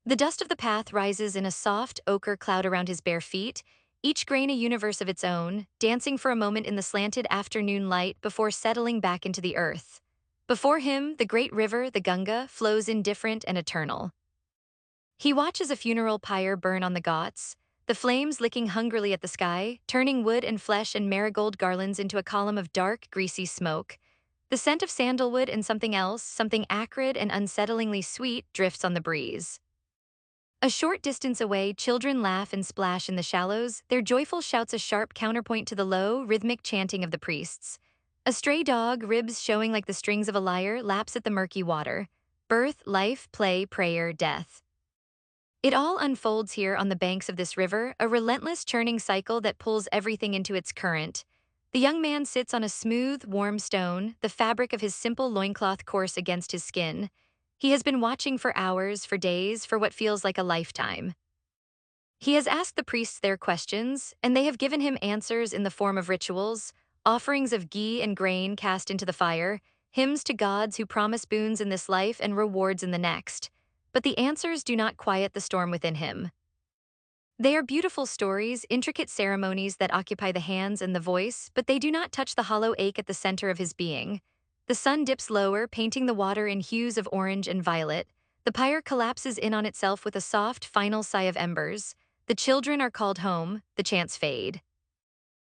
The dust of the path rises in a soft ochre cloud around his bare feet, each grain a universe of its own, dancing for a moment in the slanted afternoon light before settling back into the earth. Before him, the great river, the Ganga, flows indifferent and eternal. He watches a funeral pyre burn on the Ghats, the flames licking hungrily at the sky, turning wood and flesh and marigold garlands into a column of dark, greasy smoke. The scent of sandalwood and something else, something acrid and unsettlingly sweet, drifts on the breeze. A short distance away, children laugh and splash in the shallows, their joyful shouts a sharp counterpoint to the low, rhythmic chanting of the priests. A stray dog, ribs showing like the strings of a lyre, laps at the murky water. Birth, life, play, prayer, death. It all unfolds here on the banks of this river, a relentless churning cycle that pulls everything into its current. The young man sits on a smooth, warm stone, the fabric of his simple loincloth coarse against his skin. He has been watching for hours, for days, for what feels like a lifetime. He has asked the priests their questions, and they have given him answers in the form of rituals, offerings of ghee and grain cast into the fire, hymns to gods who promise boons in this life and rewards in the next. But the answers do not quiet the storm within him. They are beautiful stories, intricate ceremonies that occupy the hands and the voice, but they do not touch the hollow ache at the center of his being. The sun dips lower, painting the water in hues of orange and violet. The pyre collapses in on itself with a soft, final sigh of embers. The children are called home, the chants fade.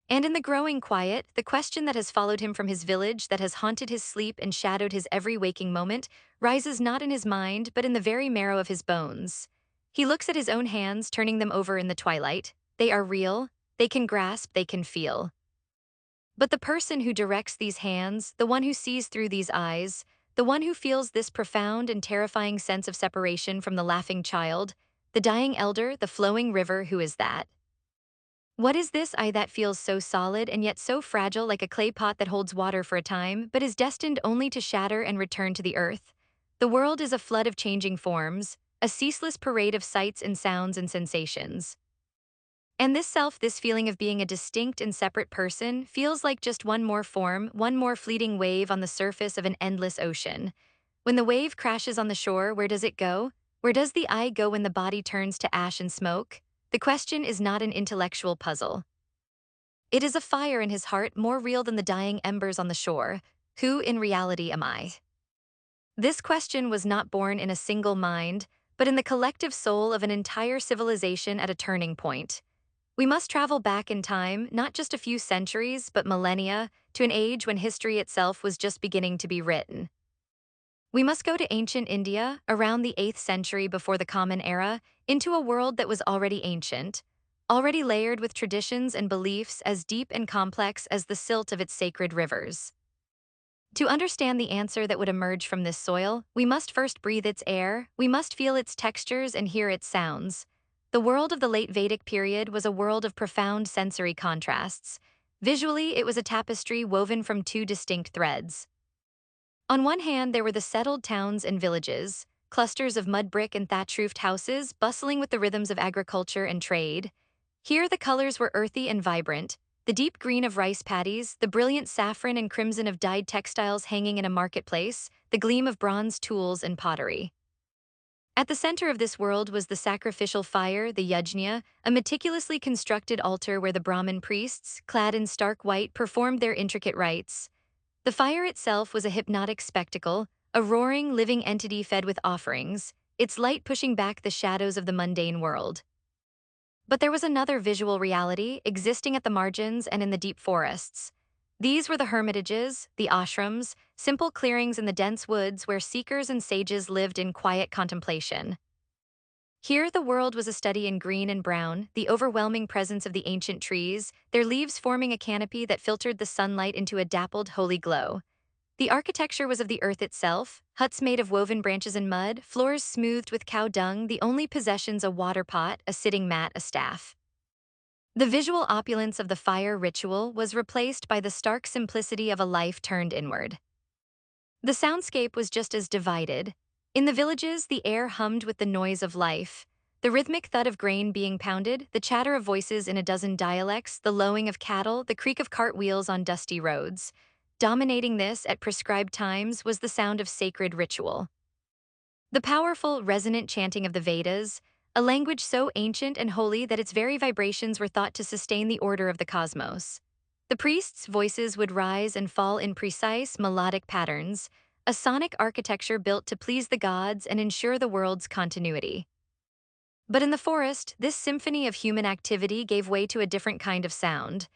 And in the growing quiet, the question that has followed him from his village, that has haunted his sleep and shadowed his every waking moment, rises not in his mind, but in the very marrow of his bones. He looks at his own hands, turning them over in the twilight. They are real, they can grasp, they can feel. But the person who directs these hands, the one who sees through these eyes, the one who feels this profound and terrifying sense of separation from the laughing child, the dying elder, the flowing river, who is that? What is this I that feels so solid and yet so fragile, like a clay pot that holds water for a time, but is destined only to shatter and return to the earth? The world is a flood of changing forms, a ceaseless parade of sights and sounds and sensations. And this self, this feeling of being a distinct and separate person, feels like just one more form, one more fleeting wave on the surface of an endless ocean. When the wave crashes on the shore, where does it go? Where does the eye go when the body turns to ash and smoke? The question is not an intellectual puzzle. It is a fire in his heart more real than the dying embers on the shore. Who in reality am I? This question was not born in a single mind, but in the collective soul of an entire civilization at a turning point. We must travel back in time, not just a few centuries, but millennia, to an age when history itself was just beginning to be written. We must go to ancient India, around the 8th century before the Common Era, into a world that was already ancient, already layered with traditions and beliefs as deep and complex as the silt of its sacred rivers. To understand the answer that would emerge from this soil, we must first breathe its air, we must feel its textures and hear its sounds. The world of the late Vedic period was a world of profound sensory contrasts. Visually, it was a tapestry woven from two distinct threads. On one hand, there were the settled towns and villages, clusters of mud brick and thatch-roofed houses bustling with the rhythms of agriculture and trade. Here the colors were earthy and vibrant, the deep green of rice paddies, the brilliant saffron and crimson of dyed textiles hanging in a marketplace, the gleam of bronze tools and pottery. At the center of this world was the sacrificial fire, the yajna, a meticulously constructed altar where the Brahman priests, clad in stark white, performed their intricate rites. The fire itself was a hypnotic spectacle, a roaring, living entity fed with offerings, its light pushing back the shadows of the mundane world. But there was another visual reality existing at the margins and in the deep forests. These were the hermitages, the ashrams, simple clearings in the dense woods where seekers and sages lived in quiet contemplation. Here the world was a study in green and brown, the overwhelming presence of the ancient trees, their leaves forming a canopy that filtered the sunlight into a dappled, holy glow. The architecture was of the earth itself, huts made of woven branches and mud, floors smoothed with cow dung, the only possessions a water pot, a sitting mat, a staff. The visual opulence of the fire ritual was replaced by the stark simplicity of a life turned inward. The soundscape was just as divided. In the villages, the air hummed with the noise of life. The rhythmic thud of grain being pounded, the chatter of voices in a dozen dialects, the lowing of cattle, the creak of cart wheels on dusty roads. Dominating this, at prescribed times, was the sound of sacred ritual. The powerful, resonant chanting of the Vedas, a language so ancient and holy that its very vibrations were thought to sustain the order of the cosmos. The priests' voices would rise and fall in precise, melodic patterns, a sonic architecture built to please the gods and ensure the world's continuity. But in the forest, this symphony of human activity gave way to a different kind of sound.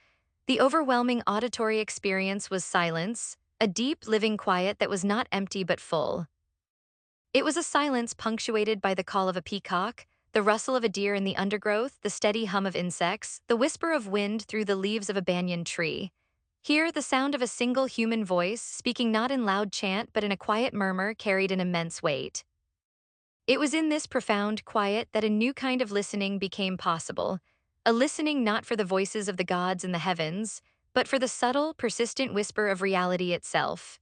The overwhelming auditory experience was silence, a deep, living quiet that was not empty but full. It was a silence punctuated by the call of a peacock, the rustle of a deer in the undergrowth, the steady hum of insects, the whisper of wind through the leaves of a banyan tree. Here, the sound of a single human voice, speaking not in loud chant but in a quiet murmur, carried an immense weight. It was in this profound quiet that a new kind of listening became possible, a listening not for the voices of the gods in the heavens, but for the subtle, persistent whisper of reality itself.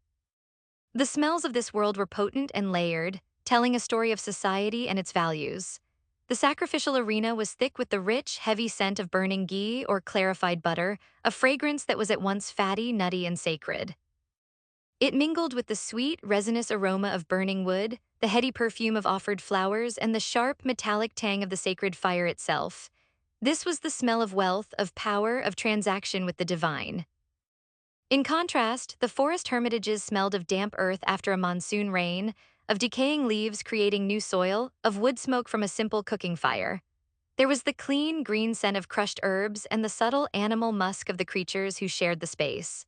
The smells of this world were potent and layered, telling a story of society and its values. The sacrificial arena was thick with the rich, heavy scent of burning ghee or clarified butter, a fragrance that was at once fatty, nutty, and sacred. It mingled with the sweet, resinous aroma of burning wood, the heady perfume of offered flowers, and the sharp, metallic tang of the sacred fire itself. This was the smell of wealth, of power, of transaction with the divine. In contrast, the forest hermitages smelled of damp earth after a monsoon rain, of decaying leaves creating new soil, of wood smoke from a simple cooking fire. There was the clean, green scent of crushed herbs and the subtle animal musk of the creatures who shared the space.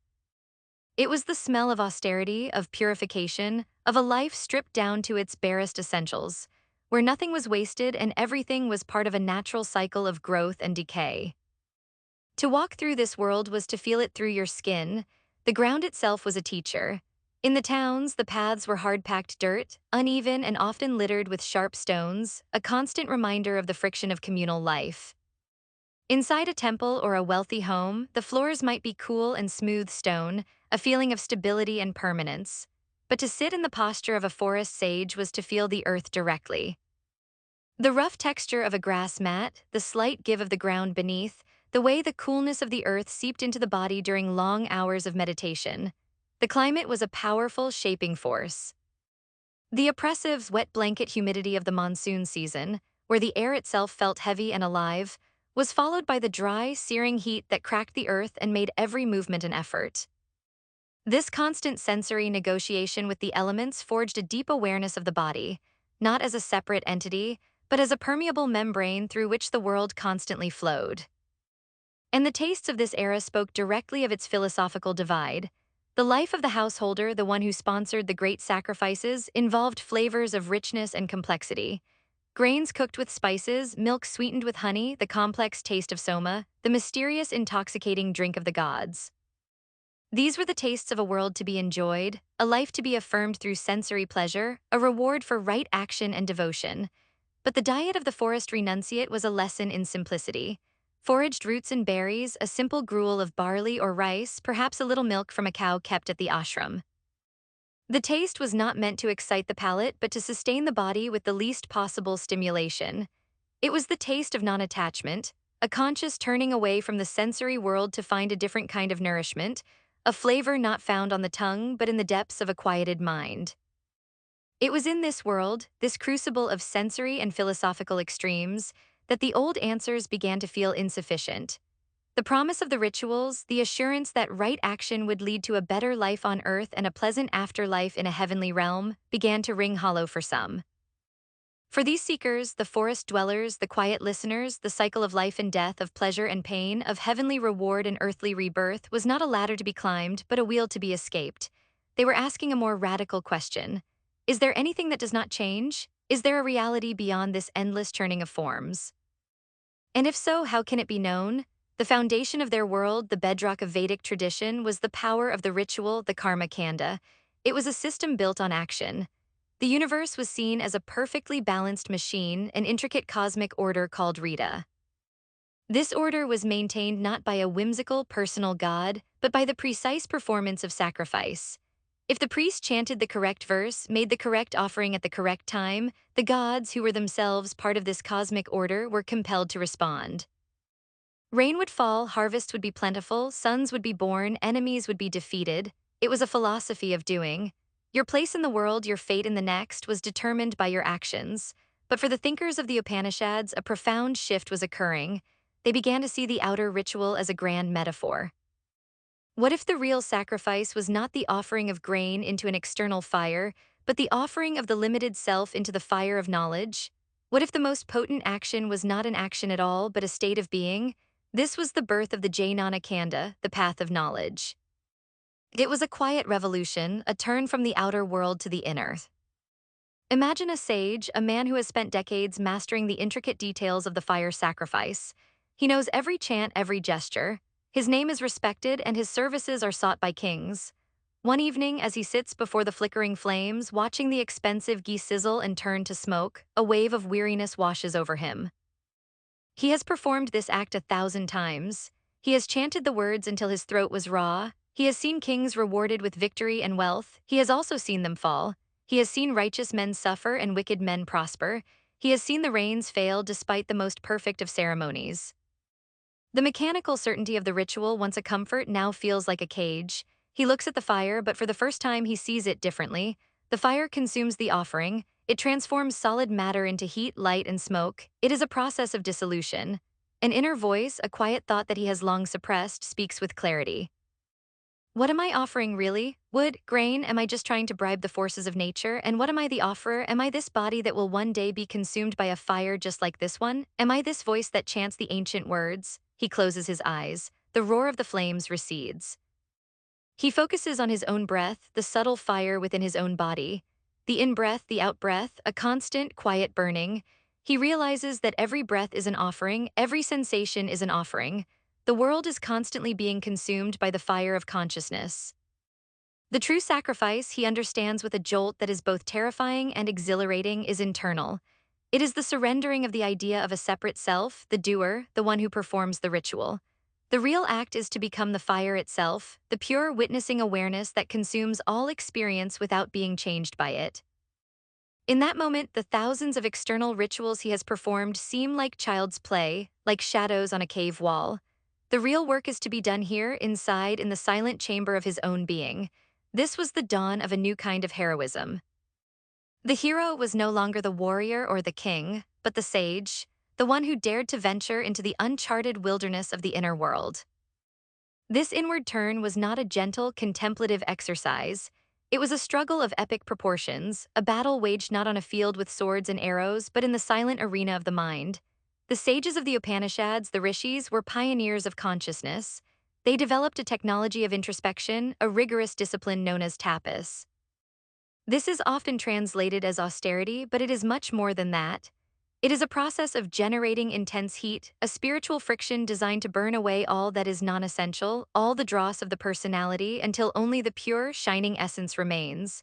It was the smell of austerity, of purification, of a life stripped down to its barest essentials, where nothing was wasted and everything was part of a natural cycle of growth and decay. To walk through this world was to feel it through your skin. The ground itself was a teacher. In the towns, the paths were hard-packed dirt, uneven and often littered with sharp stones, a constant reminder of the friction of communal life. Inside a temple or a wealthy home, the floors might be cool and smooth stone, a feeling of stability and permanence. But to sit in the posture of a forest sage was to feel the earth directly. The rough texture of a grass mat, the slight give of the ground beneath, the way the coolness of the earth seeped into the body during long hours of meditation. The climate was a powerful shaping force. The oppressive, wet blanket humidity of the monsoon season, where the air itself felt heavy and alive, was followed by the dry, searing heat that cracked the earth and made every movement an effort. This constant sensory negotiation with the elements forged a deep awareness of the body, not as a separate entity, but as a permeable membrane through which the world constantly flowed. And the tastes of this era spoke directly of its philosophical divide. The life of the householder, the one who sponsored the great sacrifices, involved flavors of richness and complexity. Grains cooked with spices, milk sweetened with honey, the complex taste of soma, the mysterious intoxicating drink of the gods. These were the tastes of a world to be enjoyed, a life to be affirmed through sensory pleasure, a reward for right action and devotion. But the diet of the forest renunciate was a lesson in simplicity. Foraged roots and berries, a simple gruel of barley or rice, perhaps a little milk from a cow kept at the ashram. The taste was not meant to excite the palate, but to sustain the body with the least possible stimulation. It was the taste of non-attachment, a conscious turning away from the sensory world to find a different kind of nourishment, a flavor not found on the tongue but in the depths of a quieted mind. It was in this world, this crucible of sensory and philosophical extremes, that the old answers began to feel insufficient. The promise of the rituals, the assurance that right action would lead to a better life on earth and a pleasant afterlife in a heavenly realm, began to ring hollow for some. For these seekers, the forest dwellers, the quiet listeners, the cycle of life and death, of pleasure and pain, of heavenly reward and earthly rebirth was not a ladder to be climbed, but a wheel to be escaped. They were asking a more radical question. Is there anything that does not change? Is there a reality beyond this endless turning of forms? And if so, how can it be known? The foundation of their world, the bedrock of Vedic tradition, was the power of the ritual, the karma Kanda. It was a system built on action. The universe was seen as a perfectly balanced machine, an intricate cosmic order called Rita. This order was maintained not by a whimsical personal god, but by the precise performance of sacrifice. If the priest chanted the correct verse, made the correct offering at the correct time, the gods, who were themselves part of this cosmic order, were compelled to respond. Rain would fall, harvests would be plentiful, sons would be born, enemies would be defeated. It was a philosophy of doing. Your place in the world, your fate in the next, was determined by your actions. But for the thinkers of the Upanishads, a profound shift was occurring. They began to see the outer ritual as a grand metaphor. What if the real sacrifice was not the offering of grain into an external fire, but the offering of the limited self into the fire of knowledge? What if the most potent action was not an action at all, but a state of being? This was the birth of the Jnana Kanda, the path of knowledge. It was a quiet revolution, a turn from the outer world to the inner. Imagine a sage, a man who has spent decades mastering the intricate details of the fire sacrifice. He knows every chant, every gesture. His name is respected and his services are sought by kings. One evening, as he sits before the flickering flames, watching the expensive ghee sizzle and turn to smoke, a wave of weariness washes over him. He has performed this act 1,000 times. He has chanted the words until his throat was raw. He has seen kings rewarded with victory and wealth. He has also seen them fall. He has seen righteous men suffer and wicked men prosper. He has seen the rains fail despite the most perfect of ceremonies. The mechanical certainty of the ritual, once a comfort, now feels like a cage. He looks at the fire, but for the first time he sees it differently. The fire consumes the offering. It transforms solid matter into heat, light, and smoke. It is a process of dissolution. An inner voice, a quiet thought that he has long suppressed, speaks with clarity. What am I offering really? Wood, grain? Am I just trying to bribe the forces of nature? And what am I the offerer? Am I this body that will one day be consumed by a fire just like this one? Am I this voice that chants the ancient words? He closes his eyes. The roar of the flames recedes. He focuses on his own breath, the subtle fire within his own body. The in-breath, the out-breath, a constant, quiet burning. He realizes that every breath is an offering, every sensation is an offering. The world is constantly being consumed by the fire of consciousness. The true sacrifice, he understands with a jolt that is both terrifying and exhilarating, is internal. It is the surrendering of the idea of a separate self, the doer, the one who performs the ritual. The real act is to become the fire itself, the pure witnessing awareness that consumes all experience without being changed by it. In that moment, the thousands of external rituals he has performed seem like child's play, like shadows on a cave wall. The real work is to be done here, inside, in the silent chamber of his own being. This was the dawn of a new kind of heroism. The hero was no longer the warrior or the king, but the sage, the one who dared to venture into the uncharted wilderness of the inner world. This inward turn was not a gentle, contemplative exercise. It was a struggle of epic proportions, a battle waged not on a field with swords and arrows, but in the silent arena of the mind. The sages of the Upanishads, the rishis, were pioneers of consciousness. They developed a technology of introspection, a rigorous discipline known as tapas. This is often translated as austerity, but it is much more than that. It is a process of generating intense heat, a spiritual friction designed to burn away all that is non-essential, all the dross of the personality, until only the pure, shining essence remains.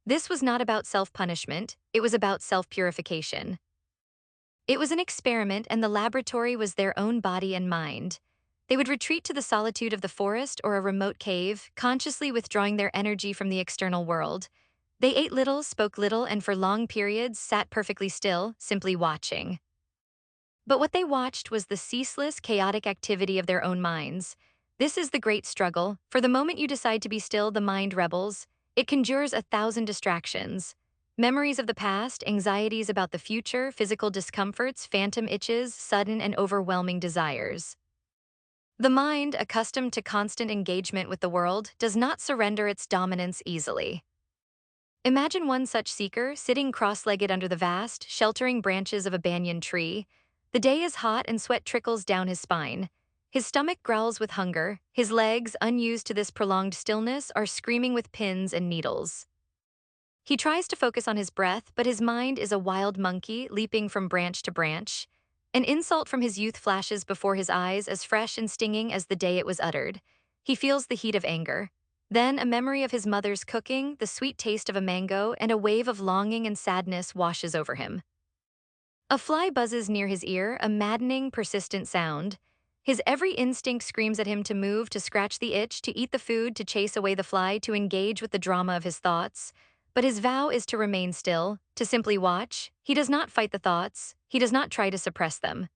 This was not about self-punishment, it was about self-purification. It was an experiment, and the laboratory was their own body and mind. They would retreat to the solitude of the forest or a remote cave, consciously withdrawing their energy from the external world. They ate little, spoke little, and for long periods sat perfectly still, simply watching. But what they watched was the ceaseless, chaotic activity of their own minds. This is the great struggle. For the moment you decide to be still, the mind rebels. It conjures 1,000 distractions. Memories of the past, anxieties about the future, physical discomforts, phantom itches, sudden and overwhelming desires. The mind, accustomed to constant engagement with the world, does not surrender its dominance easily. Imagine one such seeker sitting cross-legged under the vast, sheltering branches of a banyan tree. The day is hot and sweat trickles down his spine. His stomach growls with hunger. His legs, unused to this prolonged stillness, are screaming with pins and needles. He tries to focus on his breath, but his mind is a wild monkey leaping from branch to branch. An insult from his youth flashes before his eyes, as fresh and stinging as the day it was uttered. He feels the heat of anger. Then a memory of his mother's cooking, the sweet taste of a mango, and a wave of longing and sadness washes over him. A fly buzzes near his ear, a maddening, persistent sound. His every instinct screams at him to move, to scratch the itch, to eat the food, to chase away the fly, to engage with the drama of his thoughts. But his vow is to remain still, to simply watch. He does not fight the thoughts. He does not try to suppress them.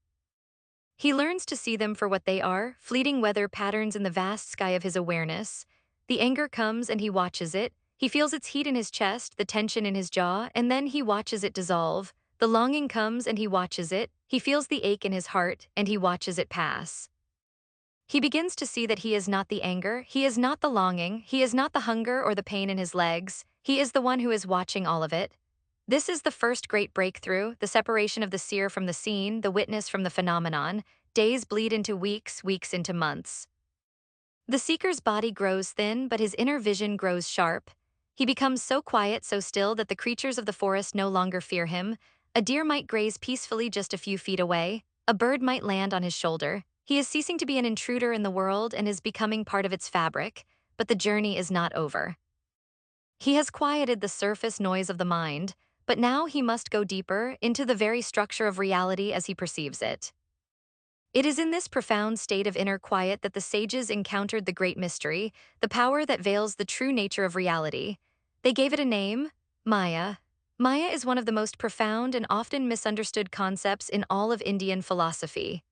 He learns to see them for what they are, fleeting weather patterns in the vast sky of his awareness. The anger comes and he watches it. He feels its heat in his chest, the tension in his jaw, and then he watches it dissolve. The longing comes and he watches it. He feels the ache in his heart and he watches it pass. He begins to see that he is not the anger, he is not the longing, he is not the hunger or the pain in his legs. He is the one who is watching all of it. This is the first great breakthrough, the separation of the seer from the seen, the witness from the phenomenon. Days bleed into weeks, weeks into months. The seeker's body grows thin, but his inner vision grows sharp. He becomes so quiet, so still that the creatures of the forest no longer fear him. A deer might graze peacefully just a few feet away. A bird might land on his shoulder. He is ceasing to be an intruder in the world and is becoming part of its fabric, but the journey is not over. He has quieted the surface noise of the mind, but now he must go deeper into the very structure of reality as he perceives it. It is in this profound state of inner quiet that the sages encountered the great mystery, the power that veils the true nature of reality. They gave it a name, Maya. Maya is one of the most profound and often misunderstood concepts in all of Indian philosophy.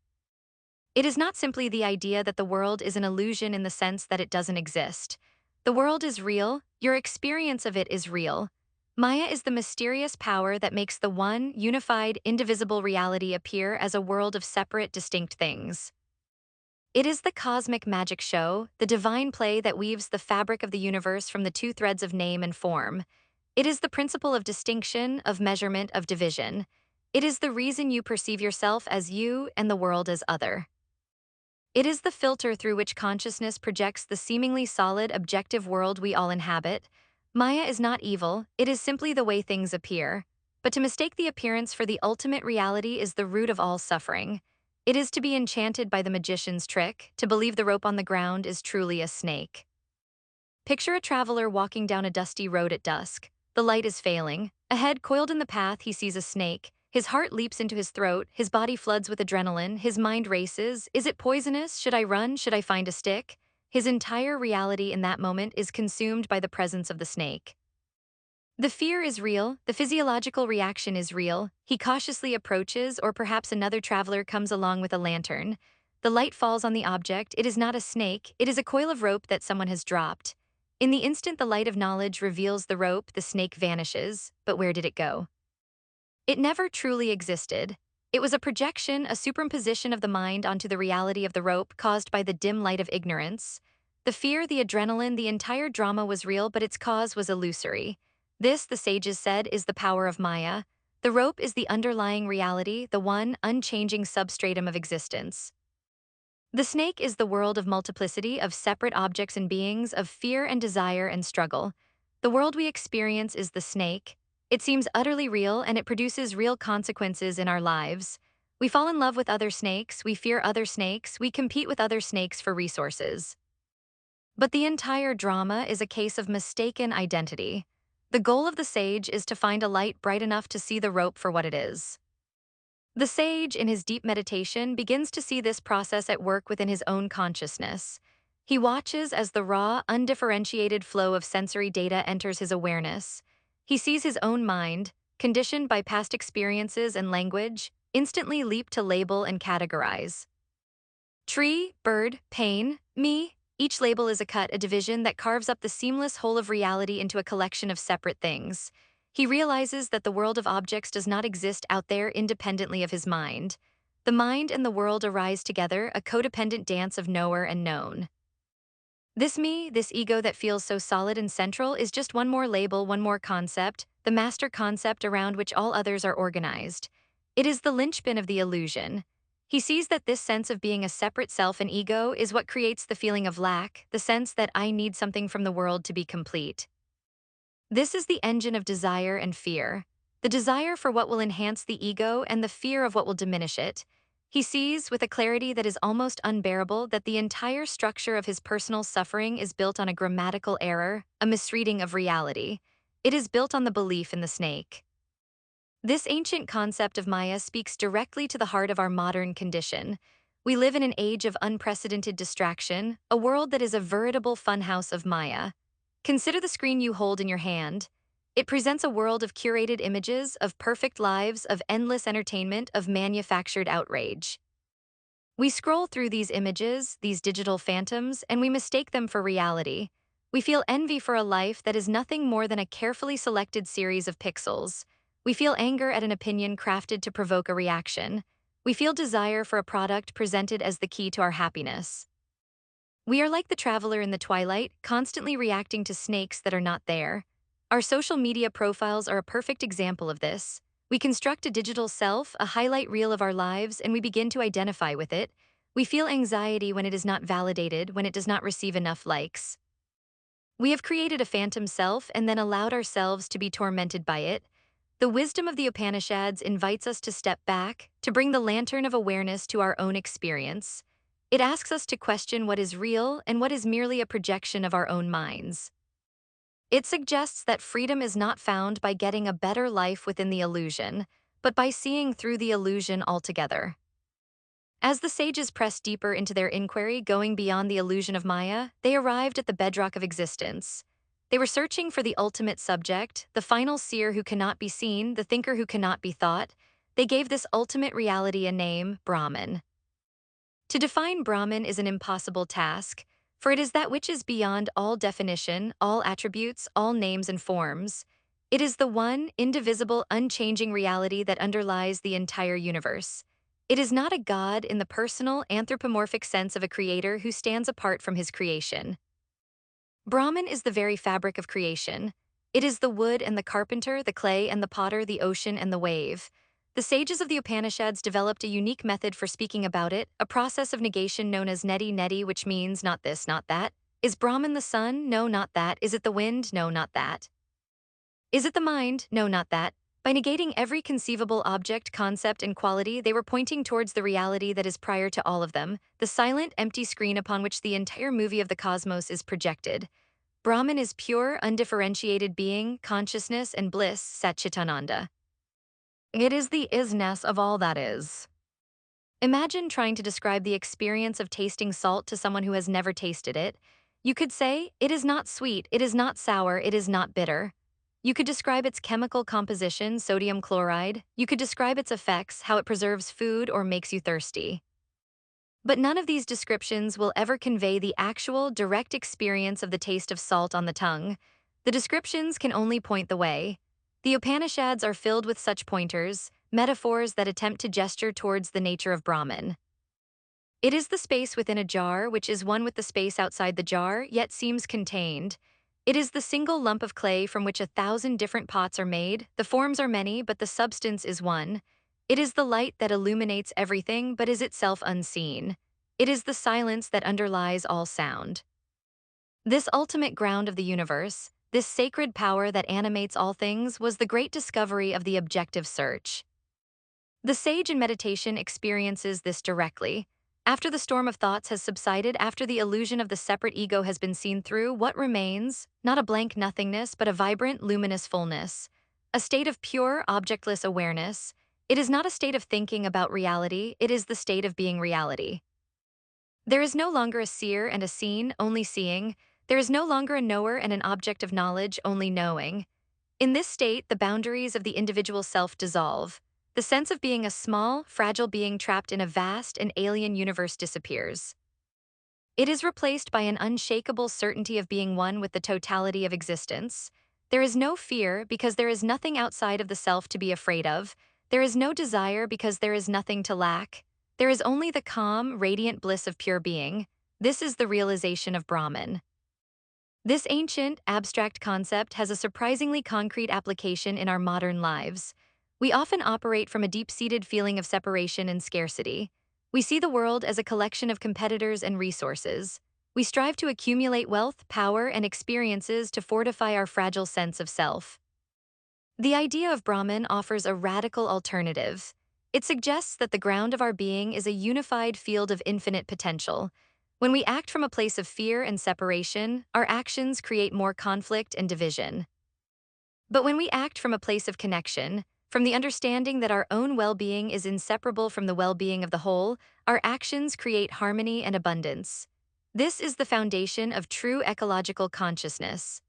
It is not simply the idea that the world is an illusion in the sense that it doesn't exist. The world is real, your experience of it is real. Maya is the mysterious power that makes the one, unified, indivisible reality appear as a world of separate, distinct things. It is the cosmic magic show, the divine play that weaves the fabric of the universe from the two threads of name and form. It is the principle of distinction, of measurement, of division. It is the reason you perceive yourself as you and the world as other. It is the filter through which consciousness projects the seemingly solid, objective world we all inhabit. Maya is not evil, it is simply the way things appear. But to mistake the appearance for the ultimate reality is the root of all suffering. It is to be enchanted by the magician's trick, to believe the rope on the ground is truly a snake. Picture a traveler walking down a dusty road at dusk. The light is failing. Ahead, coiled in the path, he sees a snake. His heart leaps into his throat, his body floods with adrenaline, his mind races. Is it poisonous? Should I run? Should I find a stick? His entire reality in that moment is consumed by the presence of the snake. The fear is real, the physiological reaction is real. He cautiously approaches, or perhaps another traveler comes along with a lantern. The light falls on the object. It is not a snake, it is a coil of rope that someone has dropped. In the instant the light of knowledge reveals the rope, the snake vanishes. But where did it go? It never truly existed. It was a projection, a superimposition of the mind onto the reality of the rope caused by the dim light of ignorance. The fear, the adrenaline, the entire drama was real, but its cause was illusory. This, the sages said, is the power of Maya. The rope is the underlying reality, the one unchanging substratum of existence. The snake is the world of multiplicity, of separate objects and beings, of fear and desire and struggle. The world we experience is the snake. It seems utterly real and it produces real consequences in our lives. We fall in love with other snakes, we fear other snakes, we compete with other snakes for resources. But the entire drama is a case of mistaken identity. The goal of the sage is to find a light bright enough to see the rope for what it is. The sage, in his deep meditation, begins to see this process at work within his own consciousness. He watches as the raw, undifferentiated flow of sensory data enters his awareness. He sees his own mind, conditioned by past experiences and language, instantly leap to label and categorize. Tree, bird, pain, me. Each label is a cut, a division that carves up the seamless whole of reality into a collection of separate things. He realizes that the world of objects does not exist out there independently of his mind. The mind and the world arise together, a codependent dance of knower and known. This me, this ego that feels so solid and central, is just one more label, one more concept, the master concept around which all others are organized. It is the linchpin of the illusion. He sees that this sense of being a separate self and ego is what creates the feeling of lack, the sense that I need something from the world to be complete. This is the engine of desire and fear. The desire for what will enhance the ego and the fear of what will diminish it. He sees, with a clarity that is almost unbearable, that the entire structure of his personal suffering is built on a grammatical error, a misreading of reality. It is built on the belief in the snake. This ancient concept of Maya speaks directly to the heart of our modern condition. We live in an age of unprecedented distraction, a world that is a veritable funhouse of Maya. Consider the screen you hold in your hand. It presents a world of curated images, of perfect lives, of endless entertainment, of manufactured outrage. We scroll through these images, these digital phantoms, and we mistake them for reality. We feel envy for a life that is nothing more than a carefully selected series of pixels. We feel anger at an opinion crafted to provoke a reaction. We feel desire for a product presented as the key to our happiness. We are like the traveler in the twilight, constantly reacting to snakes that are not there. Our social media profiles are a perfect example of this. We construct a digital self, a highlight reel of our lives, and we begin to identify with it. We feel anxiety when it is not validated, when it does not receive enough likes. We have created a phantom self and then allowed ourselves to be tormented by it. The wisdom of the Upanishads invites us to step back, to bring the lantern of awareness to our own experience. It asks us to question what is real and what is merely a projection of our own minds. It suggests that freedom is not found by getting a better life within the illusion, but by seeing through the illusion altogether. As the sages pressed deeper into their inquiry, going beyond the illusion of Maya, they arrived at the bedrock of existence. They were searching for the ultimate subject, the final seer who cannot be seen, the thinker who cannot be thought. They gave this ultimate reality a name, Brahman. To define Brahman is an impossible task, for it is that which is beyond all definition, all attributes, all names and forms. It is the one, indivisible, unchanging reality that underlies the entire universe. It is not a god in the personal, anthropomorphic sense of a creator who stands apart from his creation. Brahman is the very fabric of creation. It is the wood and the carpenter, the clay and the potter, the ocean and the wave. The sages of the Upanishads developed a unique method for speaking about it, a process of negation known as Neti-Neti, which means not this, not that. Is Brahman the sun? No, not that. Is it the wind? No, not that. Is it the mind? No, not that. By negating every conceivable object, concept, and quality, they were pointing towards the reality that is prior to all of them, the silent, empty screen upon which the entire movie of the cosmos is projected. Brahman is pure, undifferentiated being, consciousness, and bliss, Satchitananda. It is the isness of all that is. Imagine trying to describe the experience of tasting salt to someone who has never tasted it. You could say, it is not sweet, it is not sour, it is not bitter. You could describe its chemical composition, sodium chloride. You could describe its effects, how it preserves food or makes you thirsty. But none of these descriptions will ever convey the actual, direct experience of the taste of salt on the tongue. The descriptions can only point the way. The Upanishads are filled with such pointers, metaphors that attempt to gesture towards the nature of Brahman. It is the space within a jar which is one with the space outside the jar, yet seems contained. It is the single lump of clay from which 1,000 different pots are made. The forms are many, but the substance is one. It is the light that illuminates everything, but is itself unseen. It is the silence that underlies all sound. This ultimate ground of the universe, this sacred power that animates all things, was the great discovery of the objective search. The sage in meditation experiences this directly. After the storm of thoughts has subsided, after the illusion of the separate ego has been seen through, what remains? Not a blank nothingness, but a vibrant, luminous fullness. A state of pure, objectless awareness. It is not a state of thinking about reality, it is the state of being reality. There is no longer a seer and a seen, only seeing. There is no longer a knower and an object of knowledge, only knowing. In this state, the boundaries of the individual self dissolve. The sense of being a small, fragile being trapped in a vast and alien universe disappears. It is replaced by an unshakable certainty of being one with the totality of existence. There is no fear because there is nothing outside of the self to be afraid of. There is no desire because there is nothing to lack. There is only the calm, radiant bliss of pure being. This is the realization of Brahman. This ancient, abstract concept has a surprisingly concrete application in our modern lives. We often operate from a deep-seated feeling of separation and scarcity. We see the world as a collection of competitors and resources. We strive to accumulate wealth, power, and experiences to fortify our fragile sense of self. The idea of Brahman offers a radical alternative. It suggests that the ground of our being is a unified field of infinite potential. When we act from a place of fear and separation, our actions create more conflict and division. But when we act from a place of connection, from the understanding that our own well-being is inseparable from the well-being of the whole, our actions create harmony and abundance. This is the foundation of true ecological consciousness.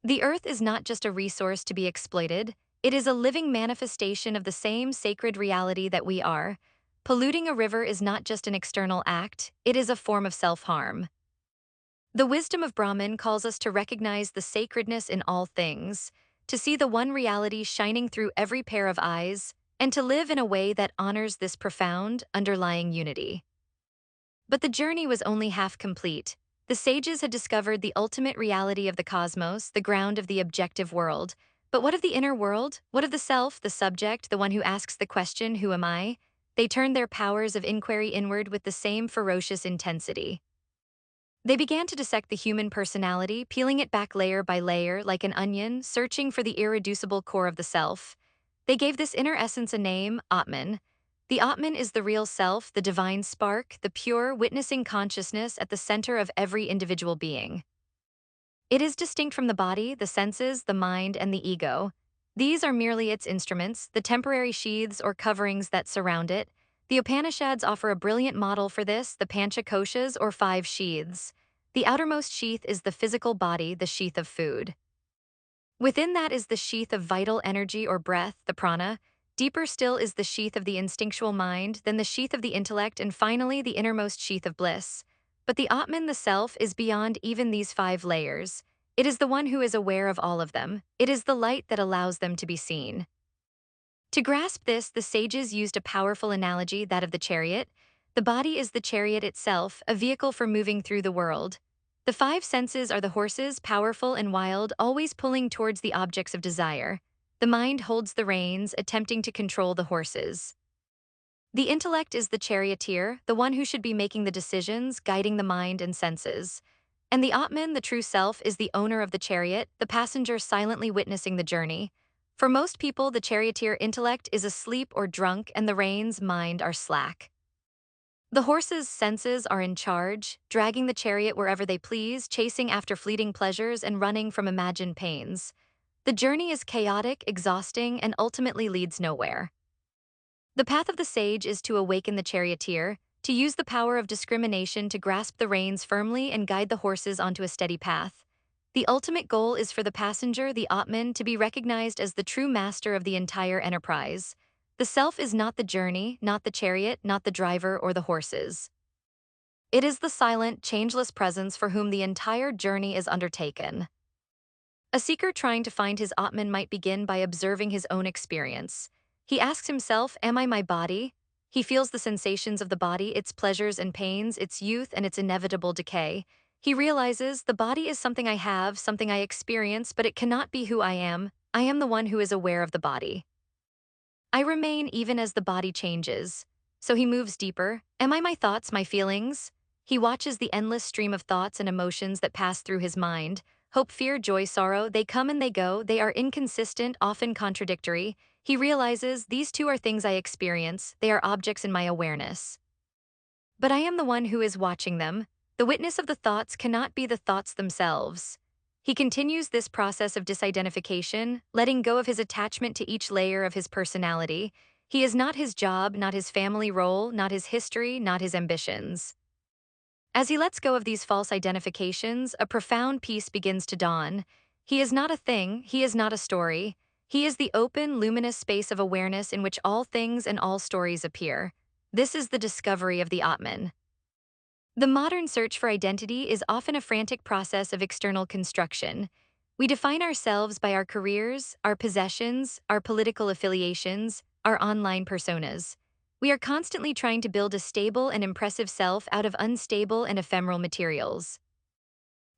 The earth is not just a resource to be exploited, it is a living manifestation of the same sacred reality that we are. Polluting a river is not just an external act, it is a form of self-harm. The wisdom of Brahman calls us to recognize the sacredness in all things, to see the one reality shining through every pair of eyes, and to live in a way that honors this profound, underlying unity. But the journey was only half complete. The sages had discovered the ultimate reality of the cosmos, the ground of the objective world. But what of the inner world? What of the self, the subject, the one who asks the question, who am I? They turned their powers of inquiry inward with the same ferocious intensity. They began to dissect the human personality, peeling it back layer by layer like an onion, searching for the irreducible core of the self. They gave this inner essence a name, Atman. The Atman is the real self, the divine spark, the pure, witnessing consciousness at the center of every individual being. It is distinct from the body, the senses, the mind, and the ego. These are merely its instruments, the temporary sheaths or coverings that surround it. The Upanishads offer a brilliant model for this, the Panchakoshas or five sheaths. The outermost sheath is the physical body, the sheath of food. Within that is the sheath of vital energy or breath, the prana. Deeper still is the sheath of the instinctual mind, then the sheath of the intellect, and finally the innermost sheath of bliss. But the Atman, the self, is beyond even these five layers. It is the one who is aware of all of them. It is the light that allows them to be seen. To grasp this, the sages used a powerful analogy, that of the chariot. The body is the chariot itself, a vehicle for moving through the world. The five senses are the horses, powerful and wild, always pulling towards the objects of desire. The mind holds the reins, attempting to control the horses. The intellect is the charioteer, the one who should be making the decisions, guiding the mind and senses. And the Atman, the true self, is the owner of the chariot, the passenger silently witnessing the journey. For most people, the charioteer intellect is asleep or drunk, and the reins, mind, are slack. The horses' senses are in charge, dragging the chariot wherever they please, chasing after fleeting pleasures and running from imagined pains. The journey is chaotic, exhausting, and ultimately leads nowhere. The path of the sage is to awaken the charioteer, to use the power of discrimination to grasp the reins firmly and guide the horses onto a steady path. The ultimate goal is for the passenger, the Atman, to be recognized as the true master of the entire enterprise. The self is not the journey, not the chariot, not the driver or the horses. It is the silent, changeless presence for whom the entire journey is undertaken. A seeker trying to find his Atman might begin by observing his own experience. He asks himself, am I my body? He feels the sensations of the body, its pleasures and pains, its youth and its inevitable decay. He realizes the body is something I have, something I experience, but it cannot be who I am. I am the one who is aware of the body. I remain even as the body changes. So he moves deeper. Am I my thoughts, my feelings? He watches the endless stream of thoughts and emotions that pass through his mind. Hope, fear, joy, sorrow, they come and they go. They are inconsistent, often contradictory. He realizes these two are things I experience. They are objects in my awareness. But I am the one who is watching them. The witness of the thoughts cannot be the thoughts themselves. He continues this process of disidentification, letting go of his attachment to each layer of his personality. He is not his job, not his family role, not his history, not his ambitions. As he lets go of these false identifications, a profound peace begins to dawn. He is not a thing, he is not a story. He is the open, luminous space of awareness in which all things and all stories appear. This is the discovery of the Atman. The modern search for identity is often a frantic process of external construction. We define ourselves by our careers, our possessions, our political affiliations, our online personas. We are constantly trying to build a stable and impressive self out of unstable and ephemeral materials.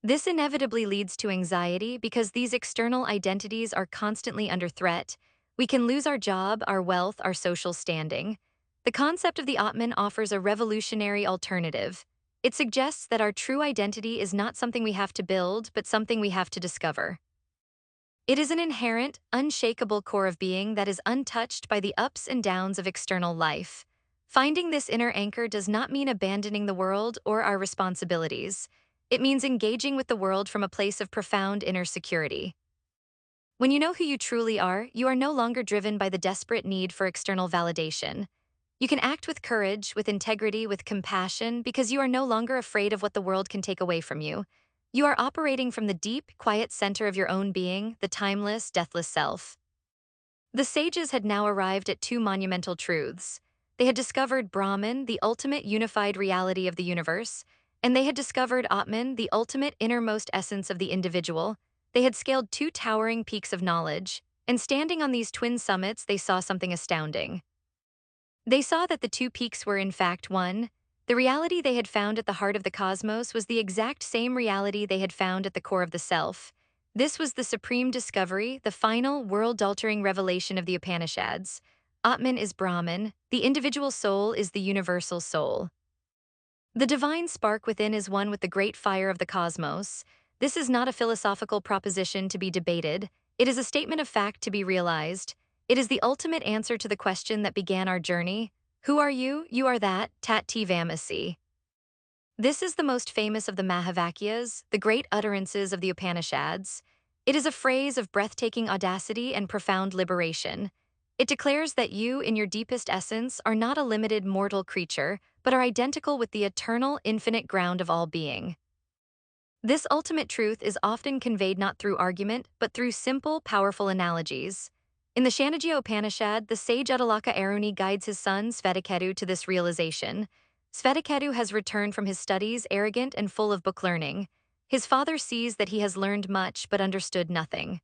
This inevitably leads to anxiety because these external identities are constantly under threat. We can lose our job, our wealth, our social standing. The concept of the Atman offers a revolutionary alternative. It suggests that our true identity is not something we have to build, but something we have to discover. It is an inherent, unshakable core of being that is untouched by the ups and downs of external life. Finding this inner anchor does not mean abandoning the world or our responsibilities. It means engaging with the world from a place of profound inner security. When you know who you truly are, you are no longer driven by the desperate need for external validation. You can act with courage, with integrity, with compassion, because you are no longer afraid of what the world can take away from you. You are operating from the deep, quiet center of your own being, the timeless, deathless self. The sages had now arrived at two monumental truths. They had discovered Brahman, the ultimate unified reality of the universe, and they had discovered Atman, the ultimate innermost essence of the individual. They had scaled two towering peaks of knowledge, and standing on these twin summits, they saw something astounding. They saw that the two peaks were in fact one. The reality they had found at the heart of the cosmos was the exact same reality they had found at the core of the self. This was the supreme discovery, the final, world-altering revelation of the Upanishads. Atman is Brahman, the individual soul is the universal soul. The divine spark within is one with the great fire of the cosmos. This is not a philosophical proposition to be debated. It is a statement of fact to be realized. It is the ultimate answer to the question that began our journey. Who are you? You are that, Tvam. This is the most famous of the Mahavakyas, the great utterances of the Upanishads. It is a phrase of breathtaking audacity and profound liberation. It declares that you, in your deepest essence, are not a limited mortal creature, but are identical with the eternal, infinite ground of all being. This ultimate truth is often conveyed not through argument, but through simple, powerful analogies. In the Shanagya Upanishad, the sage Uddalaka Aruni guides his son Svetaketu to this realization. Svetaketu has returned from his studies arrogant and full of book learning. His father sees that he has learned much but understood nothing.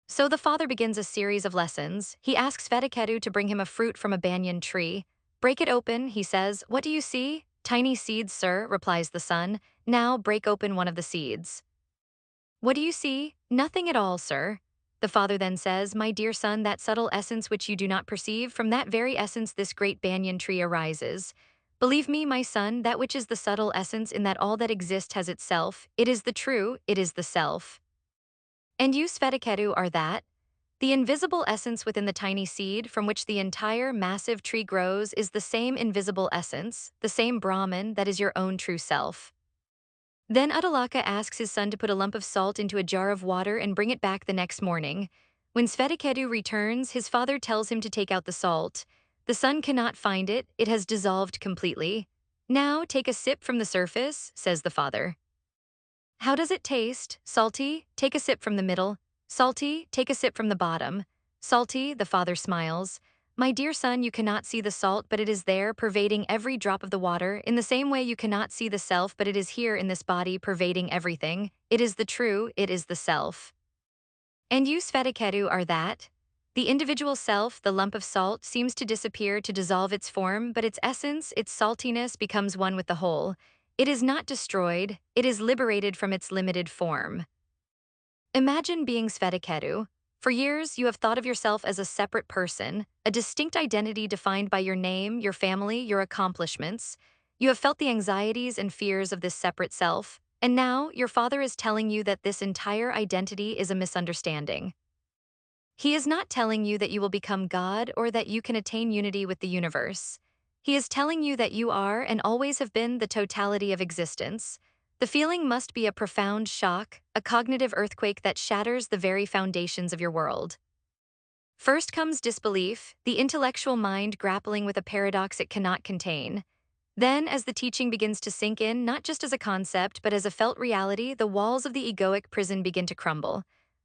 So the father begins a series of lessons. He asks Svetaketu to bring him a fruit from a banyan tree. Break it open, he says. What do you see? Tiny seeds, sir, replies the son. Now break open one of the seeds. What do you see? Nothing at all, sir. The father then says, my dear son, that subtle essence which you do not perceive, from that very essence this great banyan tree arises. Believe me, my son, that which is the subtle essence in that all that exists has itself, it is the true, it is the self. And you, Svetaketu, are that. The invisible essence within the tiny seed from which the entire massive tree grows is the same invisible essence, the same Brahman that is your own true self. Then Uddalaka asks his son to put a lump of salt into a jar of water and bring it back the next morning. When Svetaketu returns, his father tells him to take out the salt. The son cannot find it, it has dissolved completely. Now take a sip from the surface, says the father. How does it taste? Salty? Take a sip from the middle. Salty? Take a sip from the bottom. Salty, the father smiles. My dear son, you cannot see the salt, but it is there, pervading every drop of the water. In the same way you cannot see the self, but it is here in this body, pervading everything. It is the true, it is the self. And you, Svetaketu, are that. The individual self, the lump of salt, seems to disappear to dissolve its form, but its essence, its saltiness, becomes one with the whole. It is not destroyed, it is liberated from its limited form. Imagine being Svetaketu. For years, you have thought of yourself as a separate person, a distinct identity defined by your name, your family, your accomplishments. You have felt the anxieties and fears of this separate self, and now your father is telling you that this entire identity is a misunderstanding. He is not telling you that you will become God or that you can attain unity with the universe. He is telling you that you are and always have been the totality of existence. The feeling must be a profound shock, a cognitive earthquake that shatters the very foundations of your world. First comes disbelief, the intellectual mind grappling with a paradox it cannot contain. Then, as the teaching begins to sink in, not just as a concept, but as a felt reality, the walls of the egoic prison begin to crumble.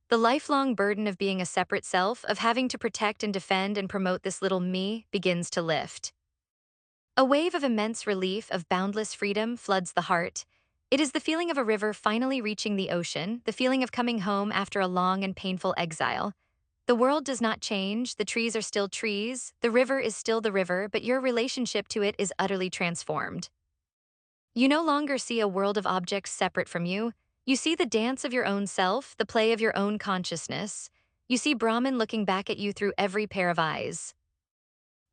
The lifelong burden of being a separate self, of having to protect and defend and promote this little me, begins to lift. A wave of immense relief, of boundless freedom, floods the heart. It is the feeling of a river finally reaching the ocean, the feeling of coming home after a long and painful exile. The world does not change, the trees are still trees, the river is still the river, but your relationship to it is utterly transformed. You no longer see a world of objects separate from you. You see the dance of your own self, the play of your own consciousness. You see Brahman looking back at you through every pair of eyes.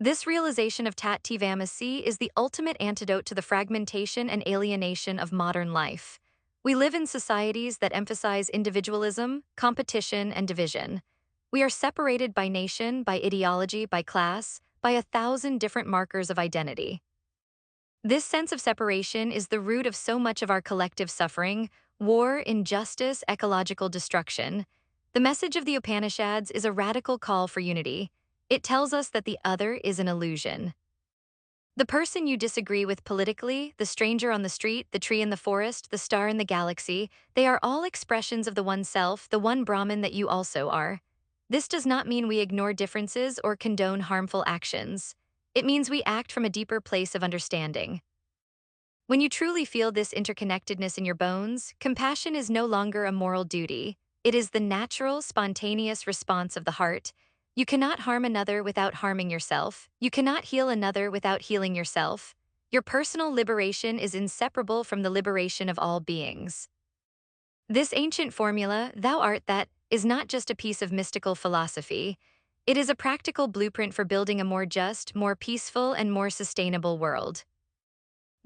This realization of Tat Tvamasi is the ultimate antidote to the fragmentation and alienation of modern life. We live in societies that emphasize individualism, competition, and division. We are separated by nation, by ideology, by class, by 1,000 different markers of identity. This sense of separation is the root of so much of our collective suffering: war, injustice, ecological destruction. The message of the Upanishads is a radical call for unity. It tells us that the other is an illusion. The person you disagree with politically, the stranger on the street, the tree in the forest, the star in the galaxy, they are all expressions of the one self, the one Brahman that you also are. This does not mean we ignore differences or condone harmful actions. It means we act from a deeper place of understanding. When you truly feel this interconnectedness in your bones, compassion is no longer a moral duty. It is the natural, spontaneous response of the heart. You cannot harm another without harming yourself. You cannot heal another without healing yourself. Your personal liberation is inseparable from the liberation of all beings. This ancient formula, thou art that, is not just a piece of mystical philosophy. It is a practical blueprint for building a more just, more peaceful, and more sustainable world.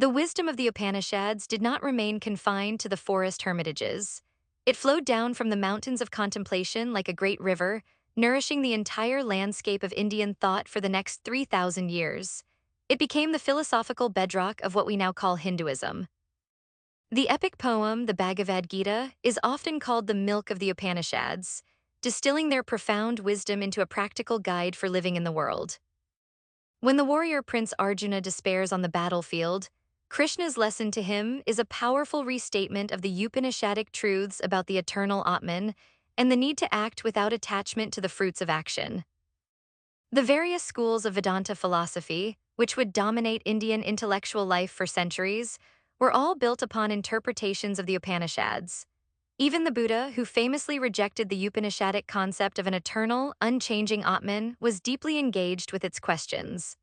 The wisdom of the Upanishads did not remain confined to the forest hermitages. It flowed down from the mountains of contemplation like a great river, nourishing the entire landscape of Indian thought for the next 3,000 years. It became the philosophical bedrock of what we now call Hinduism. The epic poem, the Bhagavad Gita, is often called the milk of the Upanishads, distilling their profound wisdom into a practical guide for living in the world. When the warrior Prince Arjuna despairs on the battlefield, Krishna's lesson to him is a powerful restatement of the Upanishadic truths about the eternal Atman and the need to act without attachment to the fruits of action. The various schools of Vedanta philosophy, which would dominate Indian intellectual life for centuries, were all built upon interpretations of the Upanishads. Even the Buddha, who famously rejected the Upanishadic concept of an eternal, unchanging Atman, was deeply engaged with its questions.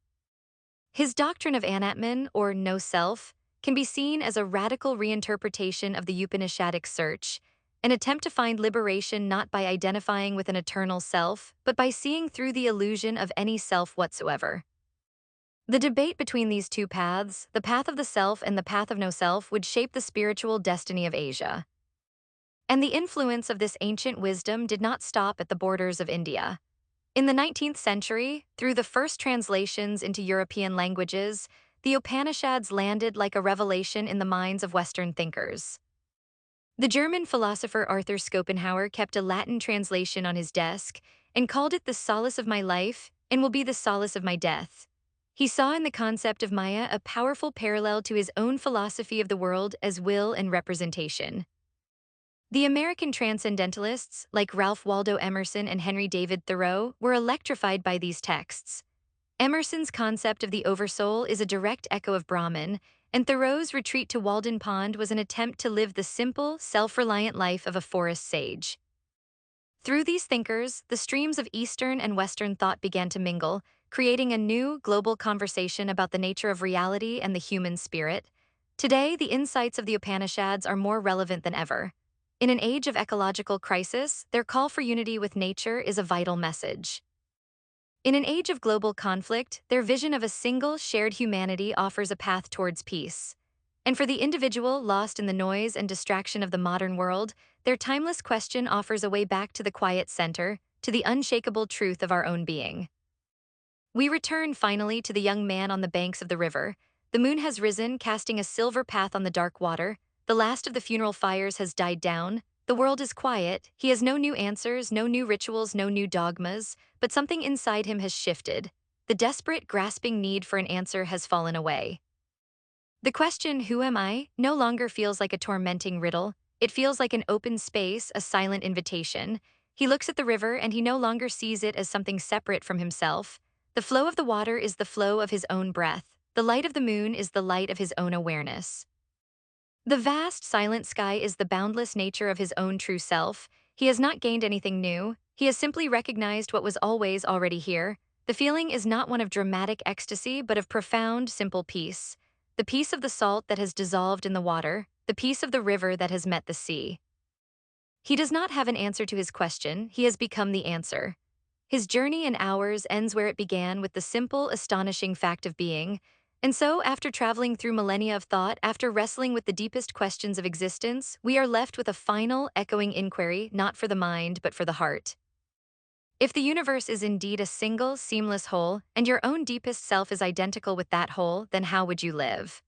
His doctrine of anatman, or no self, can be seen as a radical reinterpretation of the Upanishadic search, an attempt to find liberation not by identifying with an eternal self, but by seeing through the illusion of any self whatsoever. The debate between these two paths, the path of the self and the path of no self, would shape the spiritual destiny of Asia. And the influence of this ancient wisdom did not stop at the borders of India. In the 19th century, through the first translations into European languages, the Upanishads landed like a revelation in the minds of Western thinkers. The German philosopher Arthur Schopenhauer kept a Latin translation on his desk and called it the solace of my life and will be the solace of my death. He saw in the concept of Maya a powerful parallel to his own philosophy of the world as will and representation. The American transcendentalists, like Ralph Waldo Emerson and Henry David Thoreau, were electrified by these texts. Emerson's concept of the oversoul is a direct echo of Brahman, and Thoreau's retreat to Walden Pond was an attempt to live the simple, self-reliant life of a forest sage. Through these thinkers, the streams of Eastern and Western thought began to mingle, creating a new, global conversation about the nature of reality and the human spirit. Today, the insights of the Upanishads are more relevant than ever. In an age of ecological crisis, their call for unity with nature is a vital message. In an age of global conflict, their vision of a single, shared humanity offers a path towards peace. And for the individual lost in the noise and distraction of the modern world, their timeless question offers a way back to the quiet center, to the unshakable truth of our own being. We return finally to the young man on the banks of the river. The moon has risen, casting a silver path on the dark water. The last of the funeral fires has died down. The world is quiet. He has no new answers, no new rituals, no new dogmas, but something inside him has shifted. The desperate, grasping need for an answer has fallen away. The question, who am I, no longer feels like a tormenting riddle. It feels like an open space, a silent invitation. He looks at the river and he no longer sees it as something separate from himself. The flow of the water is the flow of his own breath. The light of the moon is the light of his own awareness. The vast, silent sky is the boundless nature of his own true self. He has not gained anything new. He has simply recognized what was always already here. The feeling is not one of dramatic ecstasy, but of profound, simple peace. The peace of the salt that has dissolved in the water, the peace of the river that has met the sea. He does not have an answer to his question, he has become the answer. His journey in hours ends where it began, with the simple, astonishing fact of being. And so, after traveling through millennia of thought, after wrestling with the deepest questions of existence, we are left with a final, echoing inquiry, not for the mind, but for the heart. If the universe is indeed a single, seamless whole, and your own deepest self is identical with that whole, then how would you live?